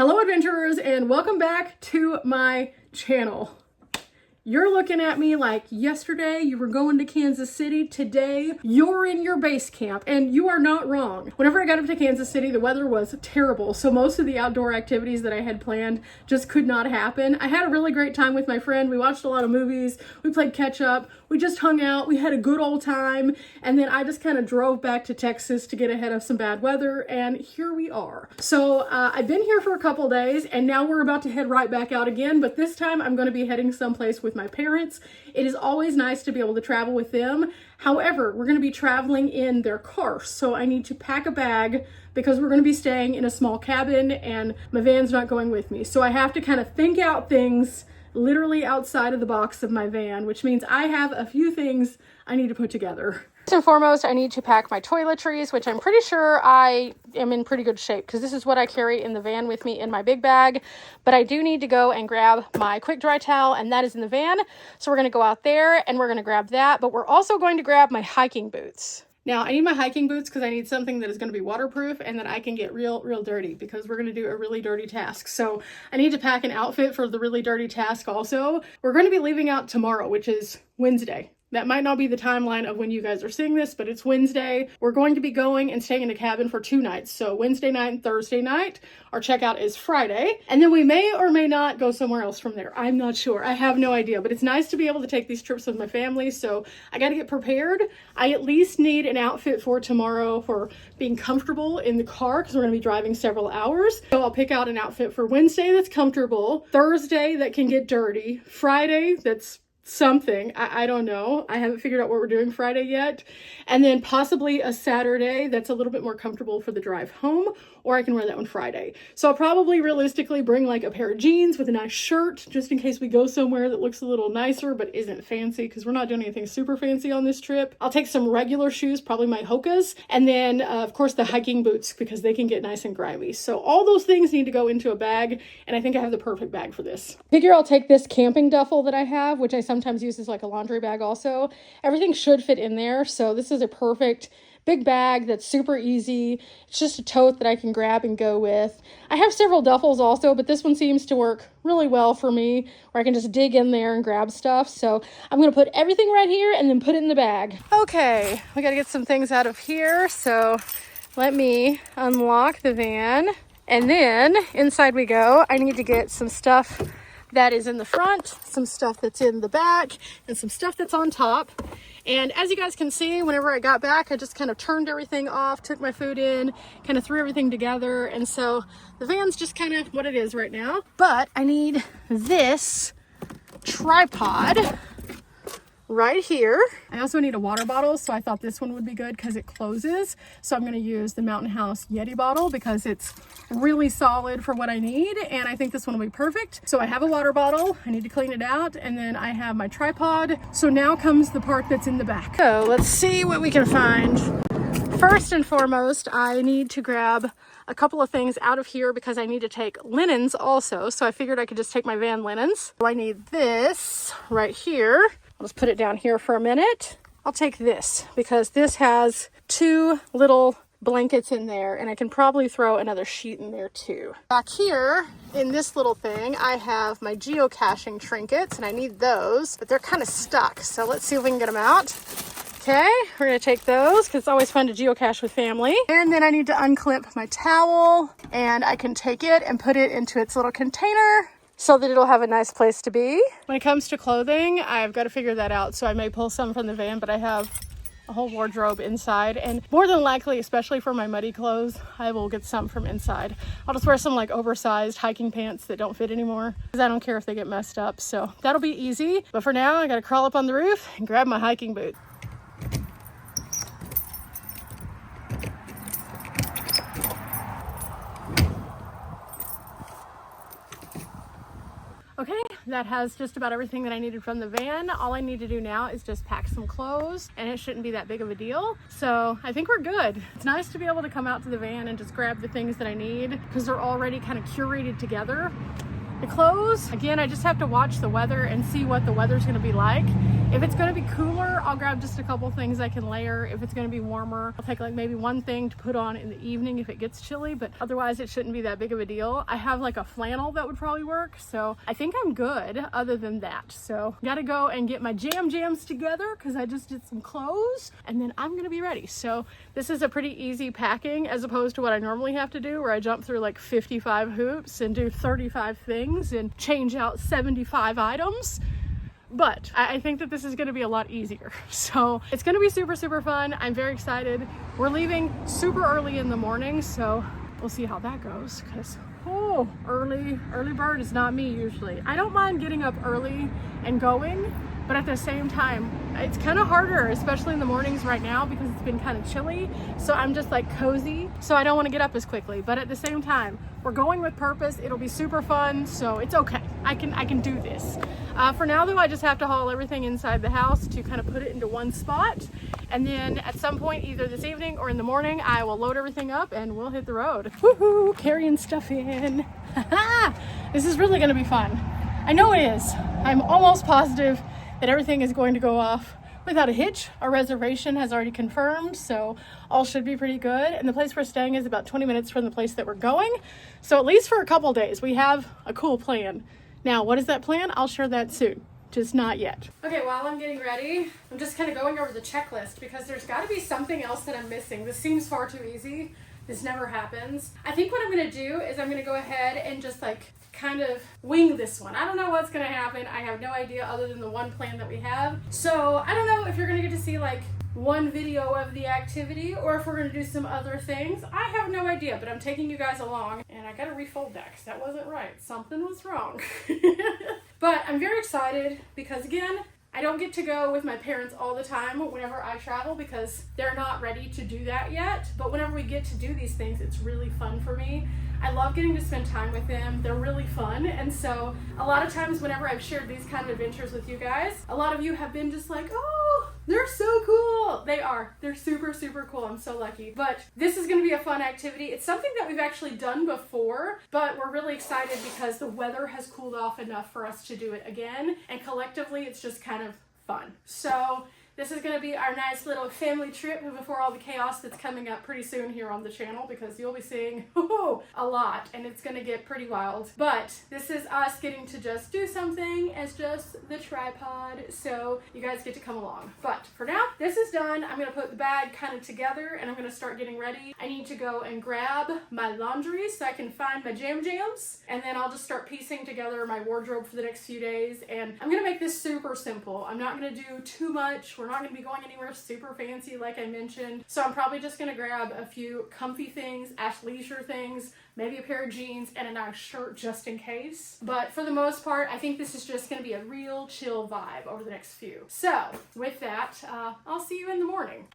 Hello adventurers and welcome back to my channel. You're looking at me like yesterday you were going to Kansas City, today you're in your base camp, and you are not wrong. Whenever I got up to Kansas City, the weather was terrible, so most of the outdoor activities that I had planned just could not happen. I had a really great time with my friend. We watched a lot of movies, we played catch up, we just hung out, we had a good old time, and then I just kind of drove back to Texas to get ahead of some bad weather, and here we are. So I've been here for a couple days, and now we're about to head right back out again, but this time I'm going to be heading someplace with my parents. It is always nice to be able to travel with them. However, we're going to be traveling in their car, so I need to pack a bag because we're going to be staying in a small cabin and my van's not going with me. So I have to kind of think out things literally outside of the box of my van, which means I have a few things I need to put together. First and foremost, I need to pack my toiletries, which I'm pretty sure I am in pretty good shape because this is what I carry in the van with me in my big bag. But I do need to go and grab my quick dry towel, and that is in the van. So we're going to go out there and we're going to grab that, but we're also going to grab my hiking boots. Now, I need my hiking boots because I need something that is going to be waterproof and that I can get real dirty because we're going to do a really dirty task. So I need to pack an outfit for the really dirty task also. We're going to be leaving out tomorrow, which is Wednesday. That might not be the timeline of when you guys are seeing this, but it's Wednesday. We're going to be going and staying in a cabin for 2 nights. So Wednesday night and Thursday night. Our checkout is Friday. And then we may or may not go somewhere else from there. I'm not sure. I have no idea. But it's nice to be able to take these trips with my family. So I got to get prepared. I at least need an outfit for tomorrow for being comfortable in the car because we're going to be driving several hours. So I'll pick out an outfit for Wednesday that's comfortable. Thursday that can get dirty. Friday that's something. I don't know. I haven't figured out what we're doing Friday yet. And then possibly a Saturday that's a little bit more comfortable for the drive home, or I can wear that one Friday. So I'll probably realistically bring like a pair of jeans with a nice shirt just in case we go somewhere that looks a little nicer but isn't fancy because we're not doing anything super fancy on this trip. I'll take some regular shoes, probably my Hoka's, and then of course the hiking boots because they can get nice and grimy. So all those things need to go into a bag, and I think I have the perfect bag for this. Figure I'll take this camping duffel that I have, which I sometimes use as like a laundry bag also. Everything should fit in there, so this is a perfect big bag that's super easy. It's just a tote that I can grab and go with. I have several duffels also, but this one seems to work really well for me where I can just dig in there and grab stuff. So I'm going to put everything right here and then put it in the bag. Okay, we got to get some things out of here. So let me unlock the van, and then inside we go. I need to get some stuff that is in the front, some stuff that's in the back, and some stuff that's on top. And as you guys can see, whenever I got back, I just kind of turned everything off, took my food in, kind of threw everything together. And so the van's just kind of what it is right now. But I need this tripod right here. I also need a water bottle, so I thought this one would be good because it closes. So I'm going to use the Mountain House Yeti bottle because it's really solid for what I need, and I think this one will be perfect. So I have a water bottle, I need to clean it out, and then I have my tripod. So now comes the part that's in the back. So let's see what we can find. First and foremost, I need to grab a couple of things out of here because I need to take linens also. So I figured I could just take my van linens. So I need this right here. I'll just put it down here for a minute. I'll take this because this has 2 little blankets in there, and I can probably throw another sheet in there too. Back here in this little thing, I have my geocaching trinkets, and I need those, but they're kind of stuck. So let's see if we can get them out. Okay, we're gonna take those because it's always fun to geocache with family. And then I need to unclip my towel, and I can take it and put it into its little container so that it'll have a nice place to be. When it comes to clothing, I've got to figure that out. So I may pull some from the van, but I have a whole wardrobe inside, and more than likely, especially for my muddy clothes, I will get some from inside. I'll just wear some like oversized hiking pants that don't fit anymore because I don't care if they get messed up. So that'll be easy. But for now, I got to crawl up on the roof and grab my hiking boots. Okay, that has just about everything that I needed from the van. All I need to do now is just pack some clothes, and it shouldn't be that big of a deal. So I think we're good. It's nice to be able to come out to the van and just grab the things that I need because they're already kind of curated together. The clothes, again, I just have to watch the weather and see what the weather's gonna be like. If it's gonna be cooler, I'll grab just a couple things I can layer. If it's gonna be warmer, I'll take like maybe one thing to put on in the evening if it gets chilly, but otherwise it shouldn't be that big of a deal. I have like a flannel that would probably work, so I think I'm good other than that. So gotta go and get my jams together because I just did some clothes and then I'm gonna be ready. So this is a pretty easy packing as opposed to what I normally have to do where I jump through like 55 hoops and do 35 things and change out 75 items. But I think that this is gonna be a lot easier. So it's gonna be super, super fun. I'm very excited. We're leaving super early in the morning, so we'll see how that goes because early bird is not me usually. I don't mind getting up early and going, but at the same time, it's kind of harder, especially in the mornings right now because it's been kind of chilly. So I'm just like cozy. So I don't want to get up as quickly, but at the same time, we're going with purpose. It'll be super fun. So it's okay. I can do this. For now though, I just have to haul everything inside the house to kind of put it into one spot. And then at some point, either this evening or in the morning, I will load everything up and we'll hit the road. Woohoo, carrying stuff in. This is really gonna be fun. I know it is. I'm almost positive that everything is going to go off without a hitch. Our reservation has already confirmed, so all should be pretty good. And the place we're staying is about 20 minutes from the place that we're going. So at least for a couple days, we have a cool plan. Now, what is that plan? I'll share that soon. Just not yet. Okay, while I'm getting ready, I'm just kind of going over the checklist because there's got to be something else that I'm missing. This seems far too easy. This never happens. I think what I'm going to do is I'm going to go ahead and just like kind of wing this one. I don't know what's going to happen. I have no idea other than the one plan that we have. So I don't know if you're going to get to see like one video of the activity or if we're going to do some other things. I have no idea, but I'm taking you guys along and I got to refold that because that wasn't right. Something was wrong. But I'm very excited because again, I don't get to go with my parents all the time whenever I travel because they're not ready to do that yet. But whenever we get to do these things, it's really fun for me. I love getting to spend time with them. They're really fun. And so a lot of times whenever I've shared these kind of adventures with you guys, a lot of you have been just like, oh, they're so cool. They are. They're super, super cool. I'm so lucky. But this is going to be a fun activity. It's something that we've actually done before, but we're really excited because the weather has cooled off enough for us to do it again. And collectively, it's just kind of fun. So this is going to be our nice little family trip before all the chaos that's coming up pretty soon here on the channel because you'll be seeing a lot and it's going to get pretty wild. But this is us getting to just do something as just the tripod, so you guys get to come along. But for now, this is done. I'm going to put the bag kind of together and I'm going to start getting ready. I need to go and grab my laundry so I can find my jams and then I'll just start piecing together my wardrobe for the next few days. And I'm going to make this super simple. I'm not going to do too much. We're not going to be going anywhere super fancy like I mentioned. So I'm probably just going to grab a few comfy things, athleisure things, maybe a pair of jeans and a nice shirt just in case. But for the most part, I think this is just going to be a real chill vibe over the next few. So with that, I'll see you in the morning.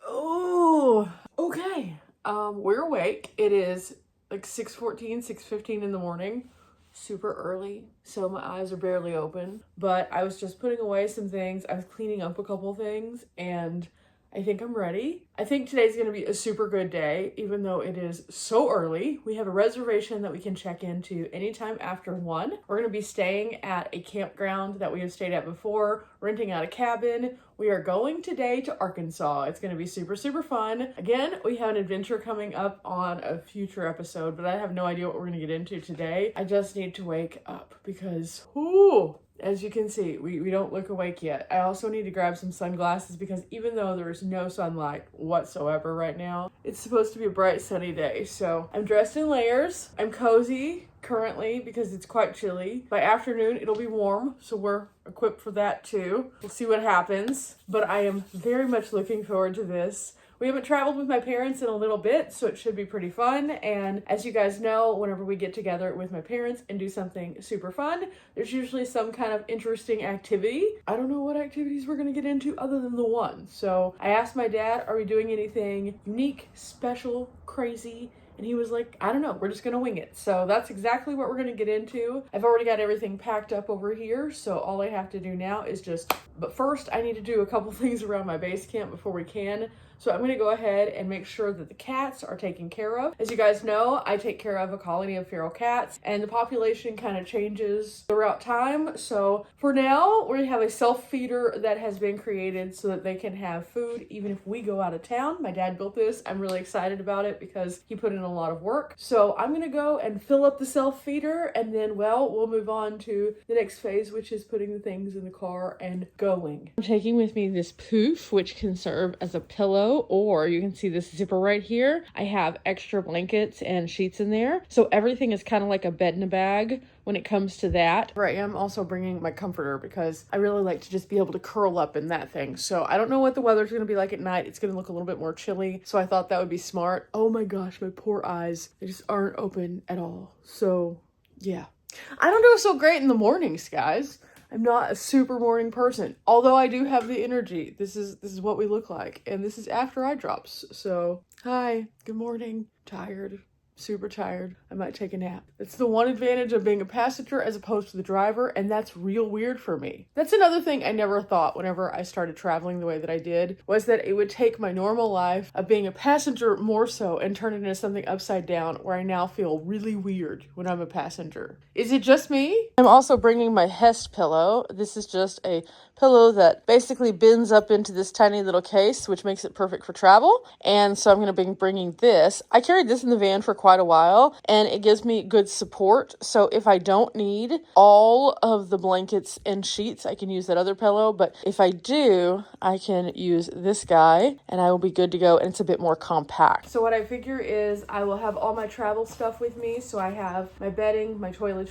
Oh, okay. We're awake. It is like 6:14, 6:15 in the morning. Super early, so my eyes are barely open, but I was just putting away some things. I was cleaning up a couple things and I think I'm ready. I think today's gonna be a super good day, even though it is so early. We have a reservation that we can check into anytime after 1. We're gonna be staying at a campground that we have stayed at before, renting out a cabin. We are going today to Arkansas. It's gonna be super, super fun. Again, we have an adventure coming up on a future episode, but I have no idea what we're gonna get into today. I just need to wake up because, as you can see, we don't look awake yet. I also need to grab some sunglasses because even though there is no sunlight whatsoever right now, it's supposed to be a bright sunny day. So I'm dressed in layers. I'm cozy currently because it's quite chilly. By afternoon, it'll be warm, so we're equipped for that too. We'll see what happens, but I am very much looking forward to this. We haven't traveled with my parents in a little bit, so it should be pretty fun. And as you guys know, whenever we get together with my parents and do something super fun, there's usually some kind of interesting activity. I don't know what activities we're gonna get into other than the one. So I asked my dad, are we doing anything unique, special, crazy? And he was like, I don't know, we're just gonna wing it. So that's exactly what we're gonna get into. I've already got everything packed up over here, so all I have to do now is just But first, I need to do a couple things around my base camp before we can. So I'm gonna go ahead and make sure that the cats are taken care of. As you guys know, I take care of a colony of feral cats, and the population kind of changes throughout time. So for now, we have a self-feeder that has been created so that they can have food even if we go out of town. My dad built this. I'm really excited about it because he put in a lot of work. So I'm gonna go and fill up the self-feeder, and then, well, we'll move on to the next phase, which is putting the things in the car and going. I'm taking with me this poof, which can serve as a pillow, or you can see this zipper right here. I have extra blankets and sheets in there. So everything is kind of like a bed in a bag when it comes to that. I am also bringing my comforter because I really like to just be able to curl up in that thing. So I don't know what the weather's going to be like at night. It's going to look a little bit more chilly. So I thought that would be smart. Oh my gosh, my poor eyes. They just aren't open at all. So yeah. I don't do so great in the mornings, guys. I'm not a super morning person, although I do have the energy. This is what we look like, and this is after eye drops. So, hi, good morning, tired, super tired. I might take a nap. That's the one advantage of being a passenger as opposed to the driver, and that's real weird for me. That's another thing I never thought whenever I started traveling the way that I did, was that it would take my normal life of being a passenger more so and turn it into something upside down, where I now feel really weird when I'm a passenger. Is it just me? I'm also bringing my Hest pillow. This is just a pillow that basically bends up into this tiny little case, which makes it perfect for travel. And so I'm going to be bringing this. I carried this in the van for quite a while, and it gives me good support. So if I don't need all of the blankets and sheets, I can use that other pillow. But if I do, I can use this guy and I will be good to go. And it's a bit more compact. So what I figure is I will have all my travel stuff with me. So I have my bedding, my toiletries.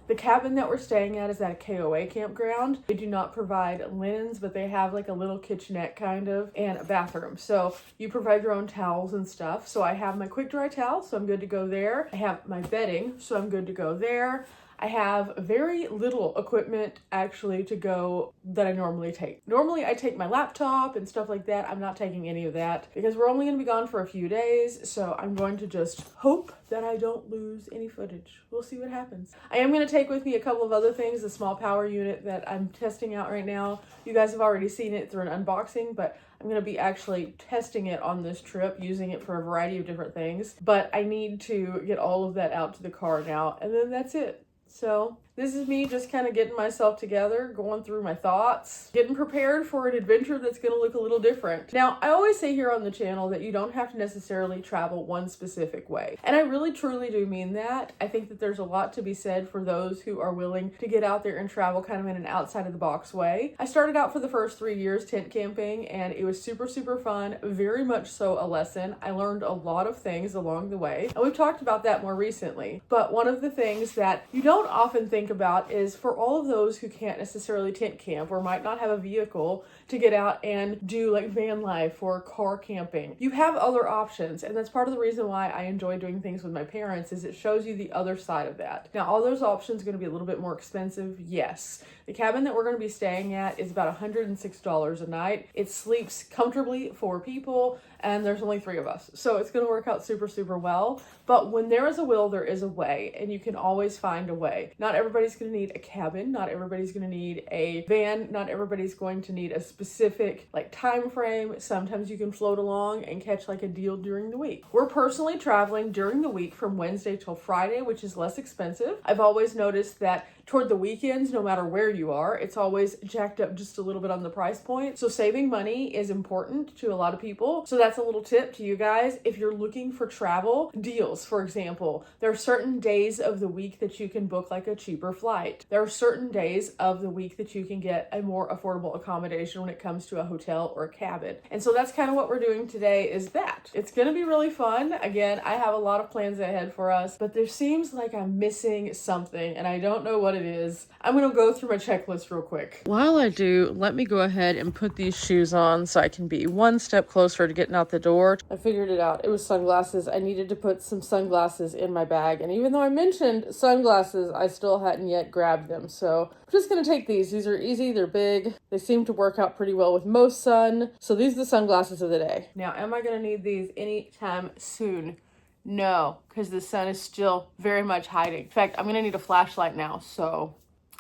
The cabin that we're staying at is at a KOA campground. They do not provide linens, but they have like a little kitchenette kind of and a bathroom. So you provide your own towels and stuff. So I have my quick dry towel, so I'm good to go there. I have my bedding, so I'm good to go there. I have very little equipment actually to go that I normally take. Normally I take my laptop and stuff like that. I'm not taking any of that because we're only going to be gone for a few days. So I'm going to just hope that I don't lose any footage. We'll see what happens. I am going to take with me a couple of other things, the small power unit that I'm testing out right now. You guys have already seen it through an unboxing, but I'm going to be actually testing it on this trip, using it for a variety of different things. But I need to get all of that out to the car now, and then that's it. So this is me just kind of getting myself together, going through my thoughts, getting prepared for an adventure that's going to look a little different. Now, I always say here on the channel that you don't have to necessarily travel one specific way. And I really truly do mean that. I think that there's a lot to be said for those who are willing to get out there and travel kind of in an outside of the box way. I started out for the first 3 years tent camping, and it was super, super fun. Very much so a lesson. I learned a lot of things along the way. And we've talked about that more recently. But one of the things that you don't often think about is for all of those who can't necessarily tent camp or might not have a vehicle to get out and do like van life or car camping. You have other options, and that's part of the reason why I enjoy doing things with my parents, is it shows you the other side of that. Now, all those options are going to be a little bit more expensive, yes. The cabin that we're going to be staying at is about $106 a night. It sleeps comfortably 4 people, and there's only 3 of us. So it's going to work out super, super well. But when there is a will, there is a way, and you can always find a way. Not everybody's going to need a cabin. Not everybody's going to need a van. Not everybody's going to need a specific like time frame. Sometimes you can float along and catch like a deal during the week. We're personally traveling during the week from Wednesday till Friday, which is less expensive. I've always noticed that toward the weekends, no matter where you are, it's always jacked up just a little bit on the price point. So saving money is important to a lot of people. So that's a little tip to you guys. If you're looking for travel deals, for example, there are certain days of the week that you can book like a cheaper flight. There are certain days of the week that you can get a more affordable accommodation when it comes to a hotel or a cabin. And so that's kind of what we're doing today, is that. It's going to be really fun. Again, I have a lot of plans ahead for us, but there seems like I'm missing something, and I don't know what it is. I'm going to go through my checklist real quick. While I do, let me go ahead and put these shoes on so I can be one step closer to getting out the door. I figured it out. It was sunglasses. I needed to put some sunglasses in my bag, and even though I mentioned sunglasses, I still hadn't yet grabbed them. So I'm just going to take these. These are easy. They're big. They seem to work out pretty well with most sun. So these are the sunglasses of the day. Now, am I going to need these anytime soon? No, because the sun is still very much hiding. In fact, I'm going to need a flashlight now, so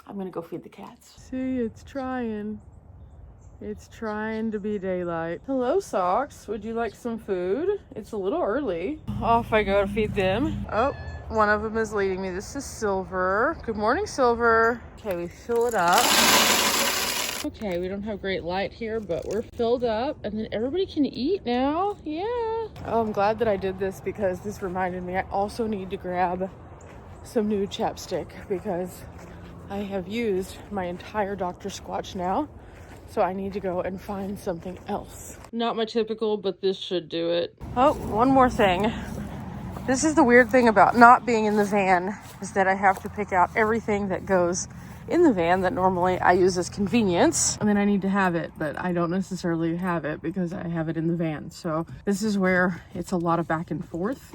I'm going to go feed the cats. See, it's trying. It's trying to be daylight. Hello, Socks. Would you like some food? It's a little early. Off I go to feed them. Oh, one of them is leading me. This is Silver. Good morning, Silver. Okay, we fill it up. Okay, we don't have great light here, but we're filled up, and then everybody can eat now. Yeah. Oh, I'm glad that I did this because this reminded me I also need to grab some new chapstick because I have used my entire Dr. Squatch now. So I need to go and find something else. Not my typical, but this should do it. Oh, one more thing. This is the weird thing about not being in the van, is that I have to pick out everything that goes in the van that normally I use as convenience. And then I need to have it, but I don't necessarily have it because I have it in the van. So this is where it's a lot of back and forth.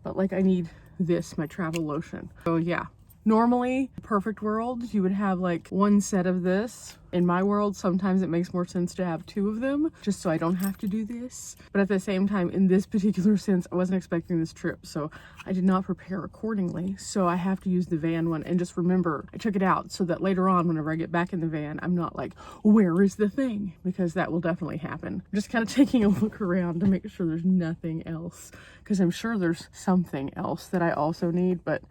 But like I need this, my travel lotion. So yeah. Normally, perfect world, you would have like one set of this. In my world, sometimes it makes more sense to have two of them, just so I don't have to do this. But at the same time, in this particular sense, I wasn't expecting this trip, so I did not prepare accordingly. So I have to use the van one, and just remember, I took it out so that later on, whenever I get back in the van, I'm not like, where is the thing? Because that will definitely happen. I'm just kind of taking a look around to make sure there's nothing else, because I'm sure there's something else that I also need, but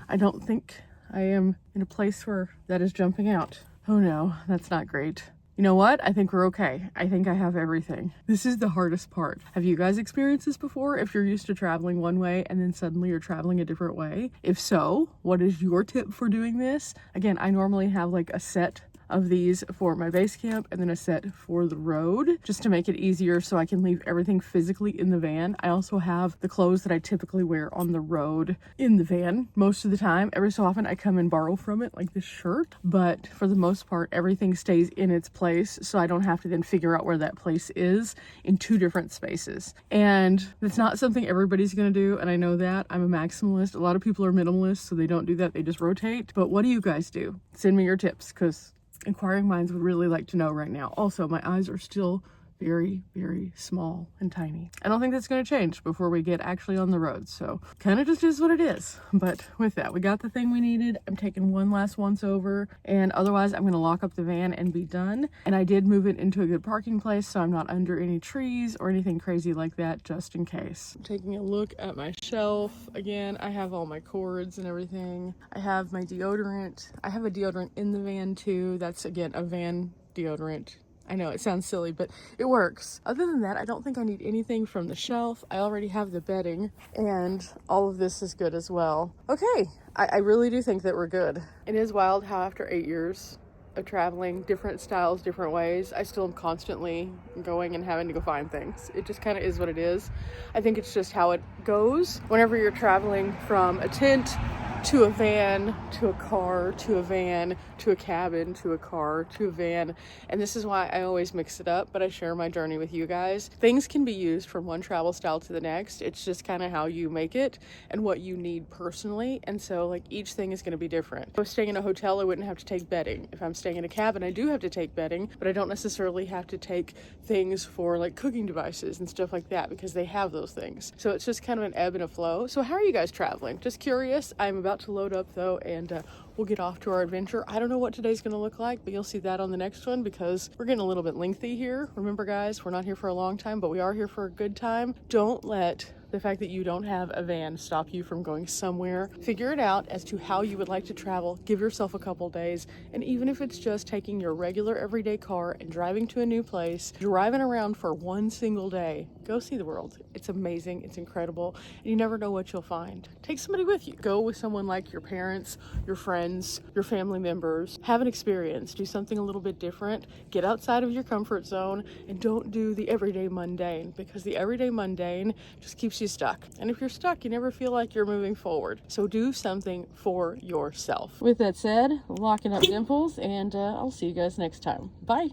I don't think I am in a place where that is jumping out. Oh no, that's not great. You know what? I think we're okay. I think I have everything. This is the hardest part. Have you guys experienced this before? If you're used to traveling one way and then suddenly you're traveling a different way? If so, what is your tip for doing this? Again, I normally have like a set of these for my base camp and then a set for the road, just to make it easier so I can leave everything physically in the van. I also have the clothes that I typically wear on the road in the van most of the time. Every so often I come and borrow from it, like this shirt, but for the most part everything stays in its place, so I don't have to then figure out where that place is in two different spaces. And it's not something everybody's gonna do, and I know that. I'm a maximalist. A lot of people are minimalists, so they don't do that, they just rotate. But what do you guys do? Send me your tips, because inquiring minds would really like to know right now. Also, my eyes are still very, very small and tiny. I don't think that's going to change before we get actually on the road. So kind of just is what it is. But with that, we got the thing we needed. I'm taking one last once over, and otherwise I'm going to lock up the van and be done. And I did move it into a good parking place, so I'm not under any trees or anything crazy like that, just in case. I'm taking a look at my shelf. Again, I have all my cords and everything. I have my deodorant. I have a deodorant in the van too. That's, again, a van deodorant. I know it sounds silly, but it works. Other than that, I don't think I need anything from the shelf. I already have the bedding, and all of this is good as well. Okay, I really do think that we're good. It is wild how after 8 years of traveling, different styles, different ways, I still am constantly going and having to go find things. It just kind of is what it is. I think it's just how it goes. Whenever you're traveling from a tent to a van, to a car, to a van, to a cabin, to a car, to a van. And this is why I always mix it up, but I share my journey with you guys. Things can be used from one travel style to the next. It's just kind of how you make it and what you need personally. And so like each thing is going to be different. If I was staying in a hotel, I wouldn't have to take bedding. If I'm staying in a cabin, I do have to take bedding, but I don't necessarily have to take things for like cooking devices and stuff like that because they have those things. So it's just kind of an ebb and a flow. So how are you guys traveling? Just curious. I'm about to load up though, and we'll get off to our adventure. I don't know what today's gonna look like, but you'll see that on the next one because we're getting a little bit lengthy here. Remember guys, we're not here for a long time, but we are here for a good time. Don't let the fact that you don't have a van stop you from going somewhere. Figure it out as to how you would like to travel. Give yourself a couple days, and even if it's just taking your regular everyday car and driving to a new place, driving around for one single day, go see the world. It's amazing, it's incredible, and you never know what you'll find. Take somebody with you. Go with someone like your parents, your friends, your family members. Have an experience. Do something a little bit different. Get outside of your comfort zone, and don't do the everyday mundane, because the everyday mundane just keeps you stuck. And if you're stuck, you never feel like you're moving forward. So do something for yourself. With that said, locking up Dimples, and I'll see you guys next time. Bye.